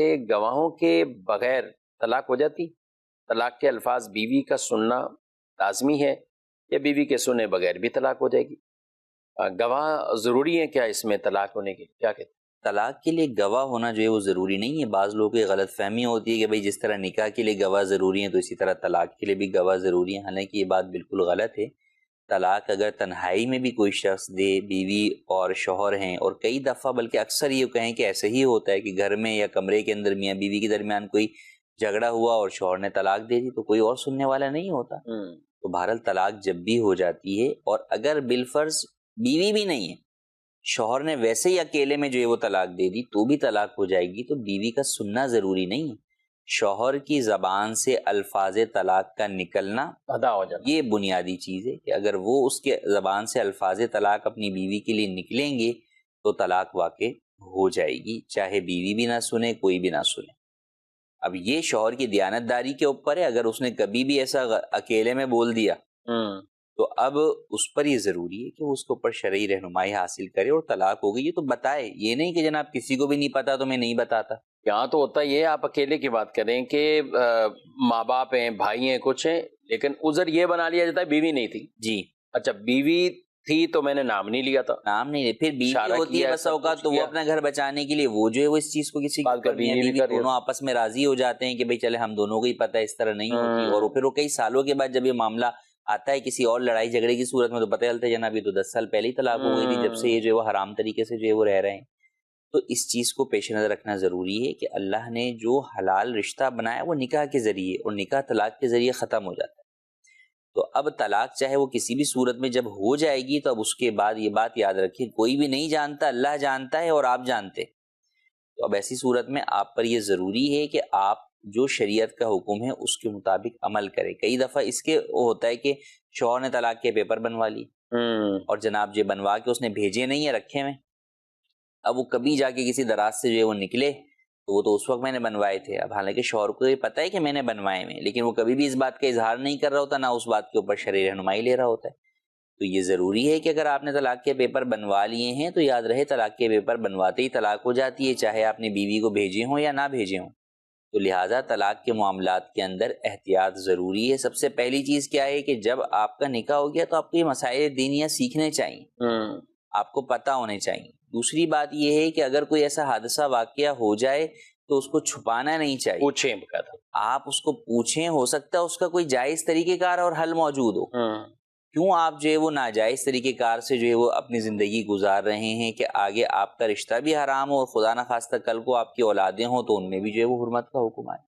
کہ گواہوں کے بغیر طلاق ہو جاتی؟ طلاق کے الفاظ بیوی کا سننا لازمی ہے یا بیوی کے سنے بغیر بھی طلاق ہو جائے گی؟ گواہ ضروری ہے کیا اس میں طلاق ہونے کے؟ کیا کہتے ہیں؟ طلاق کے لیے گواہ ہونا جو ہے وہ ضروری نہیں ہے. بعض لوگوں کی غلط فہمی ہوتی ہے کہ بھئی جس طرح نکاح کے لیے گواہ ضروری ہیں تو اسی طرح طلاق کے لیے بھی گواہ ضروری ہیں. حالانکہ یہ بات بالکل غلط ہے. طلاق اگر تنہائی میں بھی کوئی شخص دے، بیوی اور شوہر ہیں، اور کئی دفعہ بلکہ اکثر یہ کہیں کہ ایسے ہی ہوتا ہے کہ گھر میں یا کمرے کے اندر میاں بیوی کے درمیان کوئی جھگڑا ہوا اور شوہر نے طلاق دے دی تو کوئی اور سننے والا نہیں ہوتا. تو بہرحال طلاق جب بھی ہو جاتی ہے، اور اگر بالفرض بیوی بھی نہیں ہے، شوہر نے ویسے ہی اکیلے میں جو ہے وہ طلاق دے دی تو بھی طلاق ہو جائے گی. تو بیوی کا سننا ضروری نہیں ہے. شوہر کی زبان سے الفاظ طلاق کا نکلنا ادا ہو جاتا، یہ بنیادی چیز ہے کہ اگر وہ اس کے زبان سے الفاظ طلاق اپنی بیوی کے لیے نکلیں گے تو طلاق واقع ہو جائے گی، چاہے بیوی بھی نہ سنے، کوئی بھی نہ سنے. اب یہ شوہر کی دیانتداری کے اوپر ہے. اگر اس نے کبھی بھی ایسا اکیلے میں بول دیا تو اب اس پر یہ ضروری ہے کہ وہ اس کے اوپر شرعی رہنمائی حاصل کرے، اور طلاق ہو گئی یہ تو بتائے. یہ نہیں کہ جناب کسی کو بھی نہیں پتا تو میں نہیں بتاتا. یہاں تو ہوتا یہ آپ اکیلے کی بات کریں کہ ماں باپ ہیں، بھائی ہیں، کچھ ہیں، لیکن عذر یہ بنا لیا جاتا ہے بیوی نہیں تھی. جی اچھا بیوی تھی تو میں نے نام نہیں لیا تھا، نام نہیں لے. پھر بیوی ہوتی ہے بس اوقات تو وہ اپنا گھر بچانے کے لیے وہ جو ہے وہ اس چیز کو کسی بیوی دونوں آپس میں راضی ہو جاتے ہیں کہ بھئی چلے ہم دونوں کو ہی پتہ اس طرح نہیں ہوتی. اور پھر وہ کئی سالوں کے بعد جب یہ معاملہ آتا ہے کسی اور لڑائی جھگڑے کی صورت میں تو پتہ چلتا ہے جناب یہ تو 10 سال پہلے ہی طلاق ہو گئی تھی، جب سے یہ جو ہے وہ حرام طریقے سے جو ہے وہ رہ رہے ہیں. تو اس چیز کو پیش نظر رکھنا ضروری ہے کہ اللہ نے جو حلال رشتہ بنایا وہ نکاح کے ذریعے، اور نکاح طلاق کے ذریعے ختم ہو جاتا ہے. تو اب طلاق چاہے وہ کسی بھی صورت میں جب ہو جائے گی تو اب اس کے بعد یہ بات یاد رکھیں کوئی بھی نہیں جانتا، اللہ جانتا ہے اور آپ جانتے. تو اب ایسی صورت میں آپ پر یہ ضروری ہے کہ آپ جو شریعت کا حکم ہے اس کے مطابق عمل کریں. کئی دفعہ اس کے ہوتا ہے کہ شوہر نے طلاق کے پیپر بنوا لی اور جناب جی بنوا کے اس نے بھیجے نہیں ہیں، رکھے ہوئے. اب وہ کبھی جا کے کسی دراز سے جو ہے وہ نکلے تو وہ تو اس وقت میں نے بنوائے تھے. اب حالانکہ شوہر کو یہ پتہ ہے کہ میں نے بنوائے ہوئے، لیکن وہ کبھی بھی اس بات کا اظہار نہیں کر رہا ہوتا، نہ اس بات کے اوپر شرعی رہنمائی لے رہا ہوتا ہے. تو یہ ضروری ہے کہ اگر آپ نے طلاق کے پیپر بنوا لیے ہیں تو یاد رہے طلاق کے پیپر بنواتے ہی طلاق ہو جاتی ہے، چاہے آپ نے بیوی کو بھیجے ہوں یا نہ بھیجے ہوں. تو لہٰذا طلاق کے معاملات کے اندر احتیاط ضروری ہے. سب سے پہلی چیز کیا ہے کہ جب آپ کا نکاح ہو گیا تو آپ کو یہ مسائل دینیہ سیکھنے چاہیے، آپ کو پتہ ہونے چاہیے. دوسری بات یہ ہے کہ اگر کوئی ایسا حادثہ واقعہ ہو جائے تو اس کو چھپانا نہیں چاہیے، پوچھیں، آپ اس کو پوچھیں. ہو سکتا ہے اس کا کوئی جائز طریقہ کار اور حل موجود ہو. کیوں آپ جو ہے وہ ناجائز طریقہ کار سے جو ہے وہ اپنی زندگی گزار رہے ہیں کہ آگے آپ کا رشتہ بھی حرام ہو، اور خدا نخواستہ کل کو آپ کی اولادیں ہوں تو ان میں بھی جو ہے وہ حرمت کا حکم آئے.